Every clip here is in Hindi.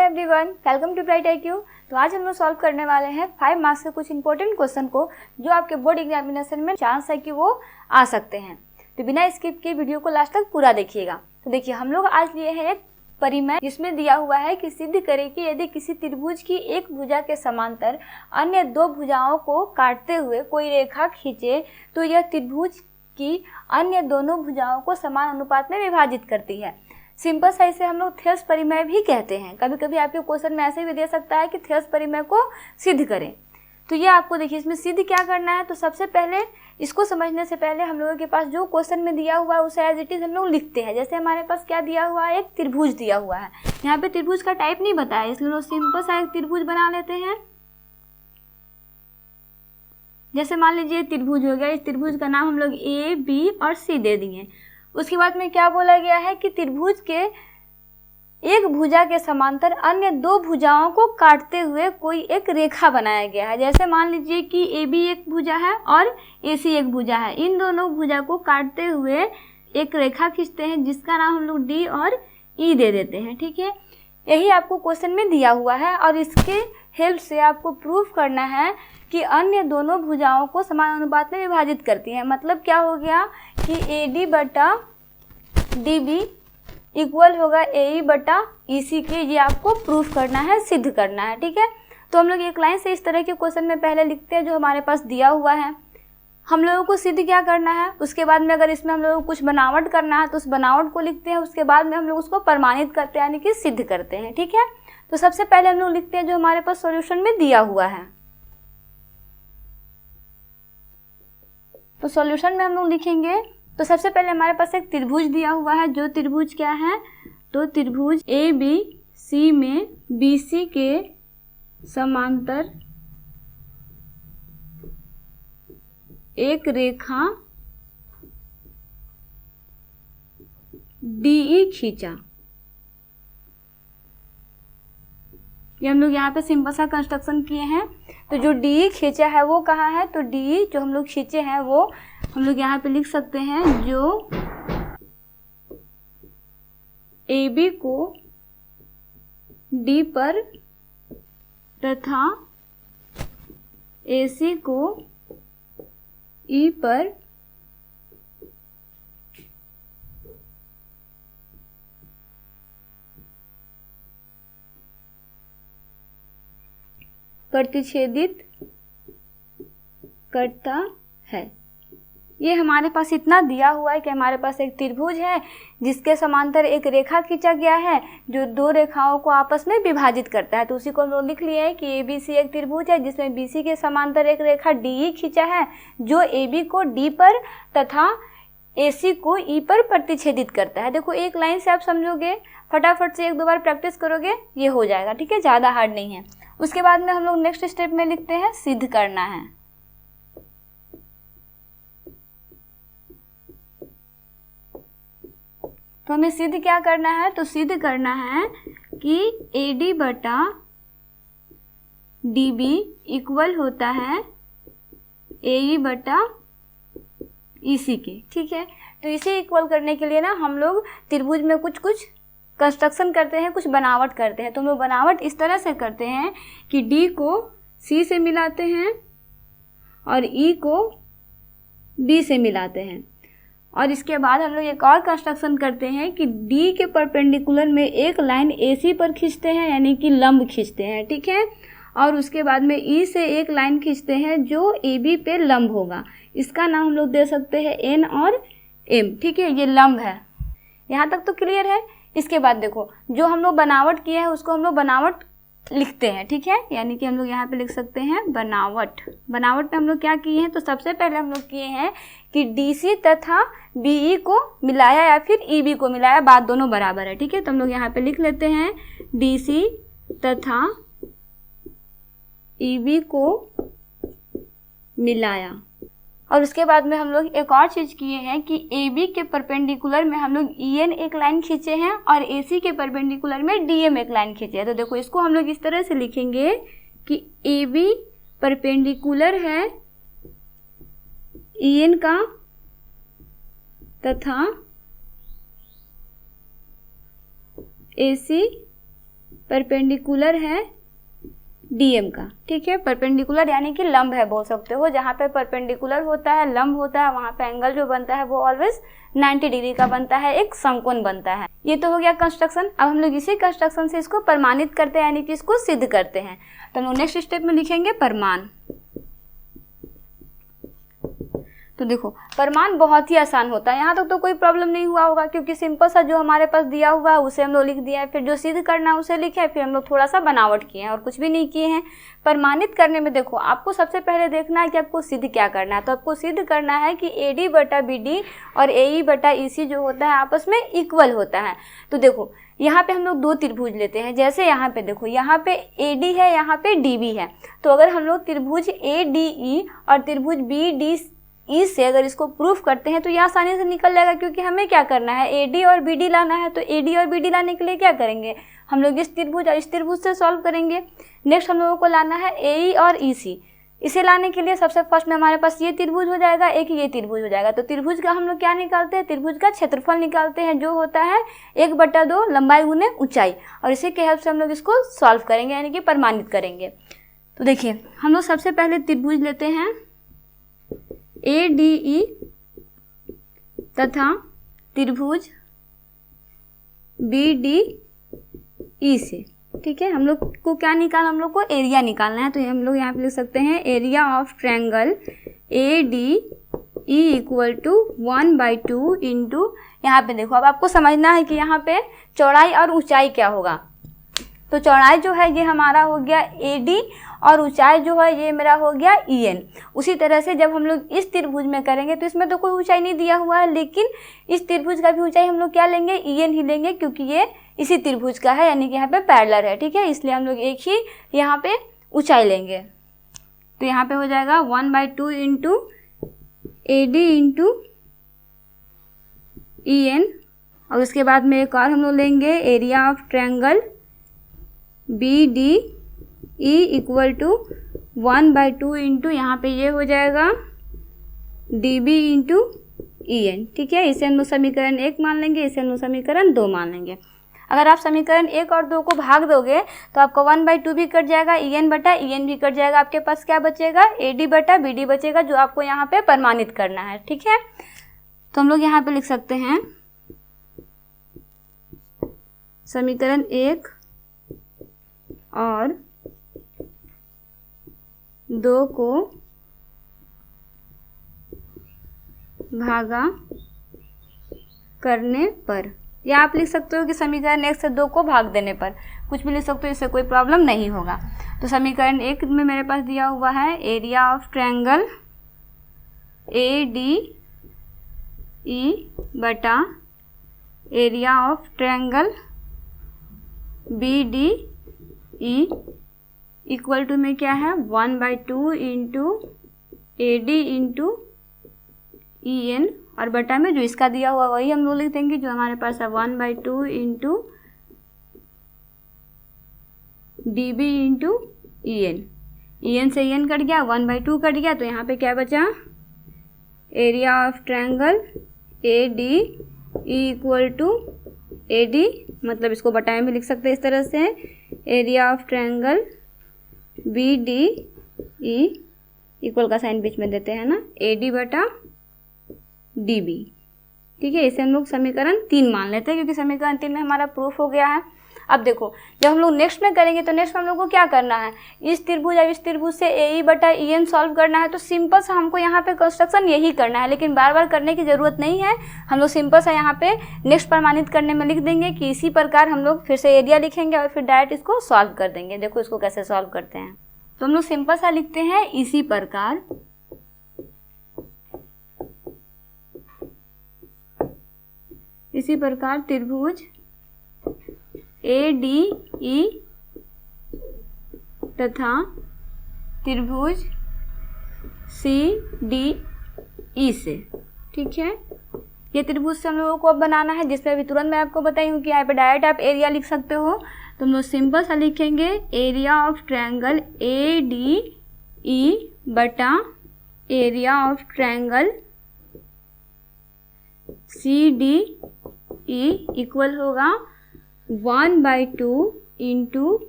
Everyone, welcome to Bright IQ। तो आज हम लोग सॉल्व करने वाले हैं 5 मार्क्स के कुछ इंपॉर्टेंट क्वेश्चन को जो आपके बोर्ड एग्जामिनेशन में चांस है कि वो आ सकते हैं। तो बिना स्किप के वीडियो को लास्ट तक पूरा देखिएगा। तो देखिए, हम लोग आज लिए हैं एक परिमेय जिसमें दिया हुआ है कि सिद्ध करें कि यदि किसी त्रिभुज की एक भुजा के समांतर अन्य दो भुजाओं को काटते हुए कोई रेखा खींचे तो यह त्रिभुज की अन्य दोनों भुजाओं को समान अनुपात में विभाजित करती है। सिंपल सा इसे हम लोग थेल्स परिमेय भी कहते हैं। कभी कभी आपके क्वेश्चन में ऐसे भी दे सकता है कि थेल्स परिमेय को सिद्ध करें। तो ये आपको देखिए इसमें सिद्ध क्या करना है। तो सबसे पहले इसको समझने से पहले हम लोगों के पास जो क्वेश्चन में दिया हुआ है उसे एज इट इज हम लोग लिखते हैं। जैसे हमारे पास क्या दिया हुआ है, एक त्रिभुज दिया हुआ है। यहाँ पे त्रिभुज का टाइप नहीं बताया, इसलिए लोग सिंपल सा एक त्रिभुज बना लेते हैं। जैसे मान लीजिए त्रिभुज हो गया, इस त्रिभुज का नाम हम लोग A, B और C दे दिए। उसके बाद में क्या बोला गया है कि त्रिभुज के एक भुजा के समांतर अन्य दो भुजाओं को काटते हुए कोई एक रेखा बनाया गया है। जैसे मान लीजिए कि AB एक भुजा है और AC एक भुजा है। इन दोनों भुजा को काटते हुए एक रेखा खींचते हैं जिसका नाम हम लोग D और E दे देते हैं। ठीक है, यही आपको क्वेश्चन में दिया हुआ है और इसके हेल्प से आपको प्रूफ करना है कि अन्य दोनों भुजाओं को समान अनुपात में विभाजित करती है। मतलब क्या हो गया कि AD बटा DB इक्वल होगा AE बटा EC के। ये आपको प्रूफ करना है, सिद्ध करना है। ठीक है, तो हम लोग एक लाइन से इस तरह के क्वेश्चन में पहले लिखते हैं जो हमारे पास दिया हुआ है। हम लोगों को सिद्ध क्या करना है, उसके बाद में अगर इसमें हम लोगों को कुछ बनावट करना है तो उस बनावट को लिखते हैं। उसके बाद में हम लोग उसको प्रमाणित करते हैं, यानी कि सिद्ध करते हैं। ठीक है, तो सबसे पहले हम लोग लिखते हैं जो हमारे पास सॉल्यूशन में दिया हुआ है। तो सॉल्यूशन में हम लोग लिखेंगे तो सबसे पहले हमारे पास एक त्रिभुज दिया हुआ है। जो त्रिभुज क्या है, तो त्रिभुज ABC में BC के समांतर एक रेखा DE खींचा। ये हम लोग यहाँ पे सिंपल सा कंस्ट्रक्शन किए हैं। तो जो DE खींचा है वो कहाँ है, तो DE जो हम लोग खींचे हैं वो हम लोग यहाँ पे लिख सकते हैं जो AB को D पर तथा AC को E पर प्रतिच्छेदित करता है। ये हमारे पास इतना दिया हुआ है कि हमारे पास एक त्रिभुज है जिसके समांतर एक रेखा खींचा गया है जो दो रेखाओं को आपस में विभाजित करता है। तो उसी को हम लोग लिख लिए हैं कि ABC एक त्रिभुज है जिसमें BC के समांतर एक रेखा DE खींचा है जो AB को D पर तथा AC को E पर प्रतिच्छेदित करता है। देखो एक लाइन से आप समझोगे, फटाफट से एक दो बार प्रैक्टिस करोगे ये हो जाएगा। ठीक है, ज़्यादा हार्ड नहीं है। उसके बाद में हम लोग नेक्स्ट स्टेप में लिखते हैं सिद्ध करना है। तो हमें सिद्ध क्या करना है, तो सिद्ध करना है कि AD बटा DB इक्वल होता है AE बटा EC के। ठीक है, तो इसे इक्वल करने के लिए ना हम लोग त्रिभुज में कुछ कुछ कंस्ट्रक्शन करते हैं, कुछ बनावट करते हैं। तो हम लोग बनावट इस तरह से करते हैं कि D को C से मिलाते हैं और E को B से मिलाते हैं। और इसके बाद हम लोग एक और कंस्ट्रक्शन करते हैं कि D के परपेंडिकुलर में एक लाइन AC पर खींचते हैं, यानी कि लंब खींचते हैं। ठीक है, और उसके बाद में E से एक लाइन खींचते हैं जो AB पे लंब होगा। इसका नाम हम लोग दे सकते हैं N और M। ठीक है, ये लंब है। यहाँ तक तो क्लियर है। इसके बाद देखो जो हम लोग बनावट किए हैं उसको हम लोग बनावट लिखते हैं। ठीक है, यानी कि हम लोग यहाँ पे लिख सकते हैं बनावट। बनावट में हम लोग क्या किए हैं, तो सबसे पहले हम लोग किए हैं कि DC तथा BE को मिलाया या फिर EB को मिलाया, बात दोनों बराबर है। ठीक है, तो हम लोग यहाँ पे लिख लेते हैं DC तथा EB को मिलाया। और उसके बाद में हम लोग एक और चीज़ किए हैं कि AB के परपेंडिकुलर में हम लोग EN एक लाइन खींचे हैं और AC के परपेंडिकुलर में DM एक लाइन खींचे हैं। तो देखो इसको हम लोग इस तरह से लिखेंगे कि AB परपेंडिकुलर है EN का तथा AC परपेंडिकुलर है डीएम का, ठीक है। परपेंडिकुलर यानी कि लंब है बोल सकते हो, जहाँ पे परपेंडिकुलर होता है, लंब होता है, वहाँ पे एंगल जो बनता है वो ऑलवेज 90 डिग्री का बनता है, एक समकोण बनता है। ये तो हो गया कंस्ट्रक्शन। अब हम लोग इसी कंस्ट्रक्शन से इसको प्रमाणित करते हैं, यानी कि इसको सिद्ध करते हैं। तो हम लोग नेक्स्ट स्टेप में लिखेंगे प्रमाण। तो देखो प्रमाण बहुत ही आसान होता है, यहाँ तक तो कोई प्रॉब्लम नहीं हुआ होगा, क्योंकि सिंपल सा जो हमारे पास दिया हुआ है उसे हम लोग लिख दिया है, फिर जो सिद्ध करना है उसे लिखे, फिर हम लोग थोड़ा सा बनावट किए हैं और कुछ भी नहीं किए हैं। प्रमाणित करने में देखो आपको सबसे पहले देखना है कि आपको सिद्ध क्या करना है। तो आपको सिद्ध करना है कि AD बटा BD और AE बटा EC जो होता है आपस में इक्वल होता है। तो देखो यहाँ पे हम लोग दो त्रिभुज लेते हैं, जैसे यहाँ पे देखो यहाँ पे AD है, यहाँ पे DB है। तो अगर हम लोग त्रिभुज ADE और त्रिभुज BDE से अगर इसको प्रूफ करते हैं तो ये आसानी से निकल जाएगा, क्योंकि हमें क्या करना है AD और BD लाना है। तो AD और BD लाने के लिए क्या करेंगे, हम लोग इस त्रिभुज और इस त्रिभुज से सॉल्व करेंगे। नेक्स्ट हम लोगों को लाना है AE और EC। इसे लाने के लिए सबसे फर्स्ट में हमारे पास ये त्रिभुज हो जाएगा, एक ये त्रिभुज हो जाएगा। तो त्रिभुज का हम लोग क्या निकालते हैं, त्रिभुज का क्षेत्रफल निकालते हैं, जो होता है 1/2 लंबाई गुने ऊंचाई, और इसी के हेल्प से हम लोग इसको सॉल्व करेंगे, यानी कि प्रमाणित करेंगे। तो देखिए हम लोग सबसे पहले त्रिभुज लेते हैं ADE तथा त्रिभुज BDE से, ठीक है। हम लोग को क्या निकालना, हम लोग को एरिया निकालना है। तो हम लोग यहाँ पे लिख सकते हैं area of triangle ADE equal to 1/2 into, यहाँ पे देखो अब आपको समझना है कि यहाँ पे चौड़ाई और ऊंचाई क्या होगा। तो चौड़ाई जो है ये हमारा हो गया AD और ऊंचाई जो है ये मेरा हो गया EN। उसी तरह से जब हम लोग इस त्रिभुज में करेंगे तो इसमें तो कोई ऊंचाई नहीं दिया हुआ है, लेकिन इस त्रिभुज का भी ऊंचाई हम लोग क्या लेंगे, EN ही लेंगे, क्योंकि ये इसी त्रिभुज का है, यानी कि यहाँ पे पैरेलल है, ठीक है। इसलिए हम लोग एक ही यहाँ पे ऊंचाई लेंगे। तो यहाँ पे हो जाएगा 1/2 इंटू AD इंटू EN, और उसके बाद में एक और हम लोग लेंगे area of triangle BDE equal to 1/2 into यहाँ पे ये हो जाएगा DB इंटू EN, ठीक है। इसे हम लोग समीकरण 1 मान लेंगे, इसे हम लोग समीकरण 2 मान लेंगे। अगर आप समीकरण 1 और 2 को भाग दोगे तो आपका 1/2 भी कट जाएगा, EN बटा EN भी कट जाएगा। आपके पास क्या बचेगा, AD बटा BD बचेगा, जो आपको यहाँ पे प्रमाणित करना है, ठीक है। तो हम लोग यहाँ पे लिख सकते हैं समीकरण 1 और 2 को भागा करने पर, या आप लिख सकते हो कि समीकरण 1 से 2 को भाग देने पर, कुछ भी लिख सकते हो, इससे कोई प्रॉब्लम नहीं होगा। तो समीकरण 1 में मेरे पास दिया हुआ है एरिया ऑफ ट्रायंगल ADE बटा area of triangle BDE equal to में क्या है 1/2 इंटू AD इंटू EN, और बटा में जो इसका दिया हुआ वही हम लोग लिख देंगे, जो हमारे पास है 1/2 इंटू DB इंटू EN से EN कट गया, 1/2 कट गया, तो यहाँ पे क्या बचा, area of triangle ADE equal to AD, मतलब इसको बटाए में लिख सकते हैं इस तरह से, area of triangle BDE equal का साइन बीच में देते हैं ना, AD बटा DB, ठीक है। इसे हम लोग समीकरण 3 मान लेते हैं, क्योंकि समीकरण 3 में हमारा प्रूफ हो गया है। अब देखो जब हम लोग नेक्स्ट में करेंगे तो नेक्स्ट में हम लोग को क्या करना है, इस त्रिभुज और इस त्रिभुज से AE बटा EN सॉल्व करना है। तो सिंपल सा हमको यहाँ पे कंस्ट्रक्शन यही करना है, लेकिन बार बार करने की ज़रूरत नहीं है। हम लोग सिंपल सा यहाँ पे नेक्स्ट प्रमाणित करने में लिख देंगे कि इसी प्रकार हम लोग फिर से एरिया लिखेंगे और फिर डायरेक्ट इसको सॉल्व कर देंगे। देखो इसको कैसे सॉल्व करते हैं। तो हम लोग सिंपल सा लिखते हैं इसी प्रकार, इसी प्रकार त्रिभुज ADE तथा त्रिभुज CDE से, ठीक है। ये त्रिभुज से हम लोगों को अब बनाना है, जिसमें अभी तुरंत मैं आपको बताई हूँ कि यहाँ पे डायरेक्ट आप एरिया लिख सकते हो। तो हम लोग सिंपल सा लिखेंगे एरिया ऑफ ट्रायंगल ADE बटा area of triangle CDE equal होगा 1/2 इंटू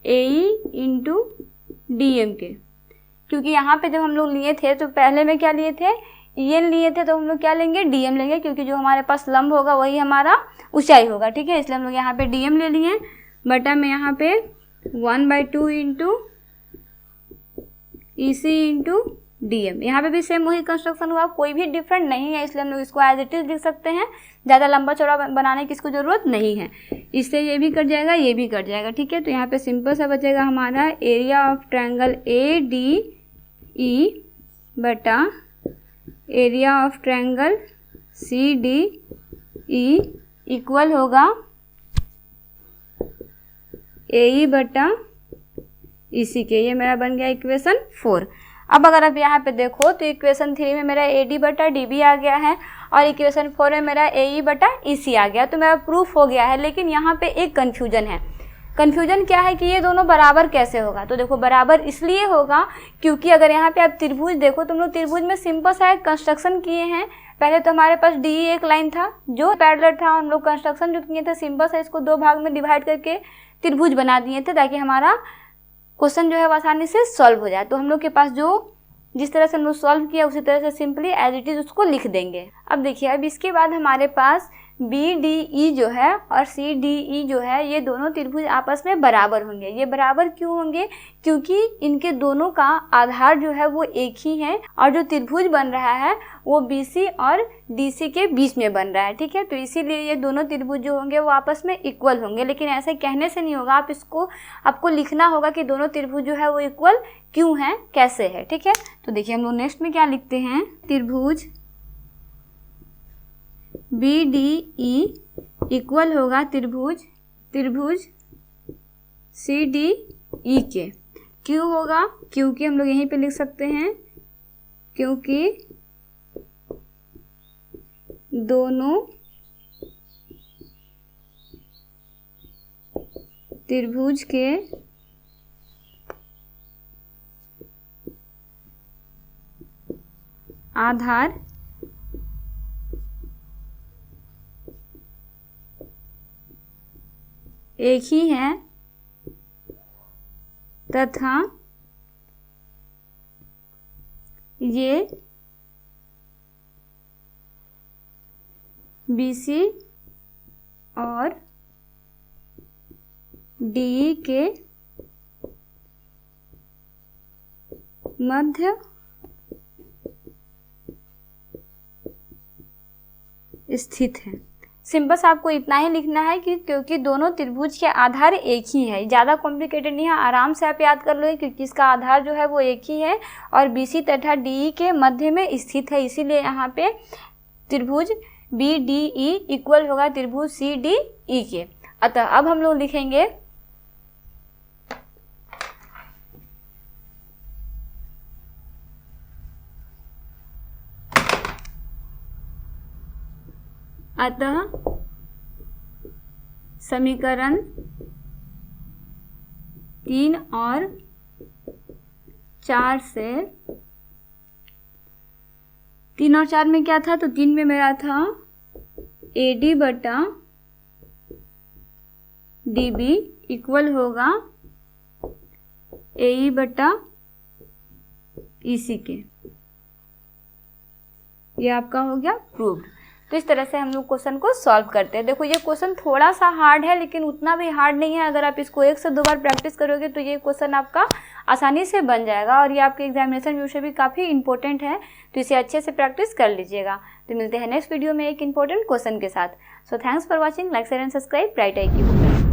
AE इंटू DM के, क्योंकि यहाँ पे जब हम लोग लिए थे तो पहले में क्या लिए थे, EN लिए थे, तो हम लोग क्या लेंगे, DM लेंगे, क्योंकि जो हमारे पास लंब होगा वही हमारा ऊंचाई होगा, ठीक है। इसलिए हम लोग यहाँ पे DM ले लिए, बटा में यहाँ पे 1/2 इंटू EC इंटू DM। यहाँ पे भी सेम वही कंस्ट्रक्शन हुआ, कोई भी डिफरेंट नहीं है, इसलिए हम लोग इसको एज इट इज लिख सकते हैं, ज़्यादा लंबा चौड़ा बनाने की इसको ज़रूरत नहीं है। इससे ये भी कट जाएगा, ये भी कट जाएगा, ठीक है। तो यहाँ पे सिंपल सा बचेगा हमारा एरिया ऑफ ट्रायंगल ADE बटा area of triangle CDE equal होगा AE बटा EC के। ये मेरा बन गया इक्वेशन 4। अब अगर आप यहाँ पे देखो तो इक्वेशन 3 में मेरा AD बटा DB आ गया है और इक्वेशन 4 में मेरा AE बटा EC आ गया, तो मेरा प्रूफ हो गया है। लेकिन यहाँ पे एक कन्फ्यूजन है। कन्फ्यूजन क्या है कि ये दोनों बराबर कैसे होगा। तो देखो बराबर इसलिए होगा क्योंकि अगर यहाँ पे आप त्रिभुज देखो, तुम लोग त्रिभुज में सिंपल सा एक कंस्ट्रक्शन किए हैं। पहले तो हमारे पास DE एक लाइन था जो पैरेलल था, हम लोग कंस्ट्रक्शन जो किए थे सिंपल सा इसको 2 भाग में डिवाइड करके त्रिभुज बना दिए थे, ताकि हमारा क्वेश्चन जो है वो आसानी से सॉल्व हो जाए। तो हम लोग के पास जो जिस तरह से हम लोग सॉल्व किया उसी तरह से सिंपली एज इट इज उसको लिख देंगे। अब देखिए, अब इसके बाद हमारे पास BDE जो है और CDE जो है, ये दोनों त्रिभुज आपस में बराबर होंगे। ये बराबर क्यों होंगे, क्योंकि इनके दोनों का आधार जो है वो एक ही है और जो त्रिभुज बन रहा है वो BC और DC के बीच में बन रहा है, ठीक है। तो इसीलिए ये दोनों त्रिभुज जो होंगे वो आपस में इक्वल होंगे। लेकिन ऐसे कहने से नहीं होगा, आपको लिखना होगा कि दोनों त्रिभुज जो है वो इक्वल क्यों है, कैसे है, ठीक है। तो देखिए हम लोग नेक्स्ट में क्या लिखते हैं, त्रिभुज BDE इक्वल होगा त्रिभुज CDE के। क्यों होगा, क्योंकि हम लोग यहीं पे लिख सकते हैं, क्योंकि दोनों त्रिभुज के आधार एक ही है तथा ये BC और DE के मध्य स्थित है। सिंपल से आपको इतना ही लिखना है कि क्योंकि दोनों त्रिभुज के आधार एक ही है। ज़्यादा कॉम्प्लिकेटेड नहीं है, आराम से आप याद कर लो, क्योंकि इसका आधार जो है वो एक ही है और BC तथा DE के मध्य में स्थित है। इसीलिए यहाँ पे त्रिभुज BDE इक्वल होगा त्रिभुज CDE के। अतः अब हम लोग लिखेंगे अतः समीकरण 3 और 4 से, 3 और 4 में क्या था, तो 3 में मेरा था AD बटा DB इक्वल होगा AE बटा EC के। ये आपका हो गया प्रूव्ड। तो इस तरह से हम लोग क्वेश्चन को सॉल्व करते हैं। देखो ये क्वेश्चन थोड़ा सा हार्ड है, लेकिन उतना भी हार्ड नहीं है। अगर आप इसको 1 से 2 बार प्रैक्टिस करोगे तो ये क्वेश्चन आपका आसानी से बन जाएगा और ये आपके एग्जामिनेशन व्यू से भी काफ़ी इंपॉर्टेंट है, तो इसे अच्छे से प्रैक्टिस कर लीजिएगा। तो मिलते हैं नेक्स्ट वीडियो में एक इंपॉर्टेंट क्वेश्चन के साथ। So thanks for watching, like share and subscribe bright IQ।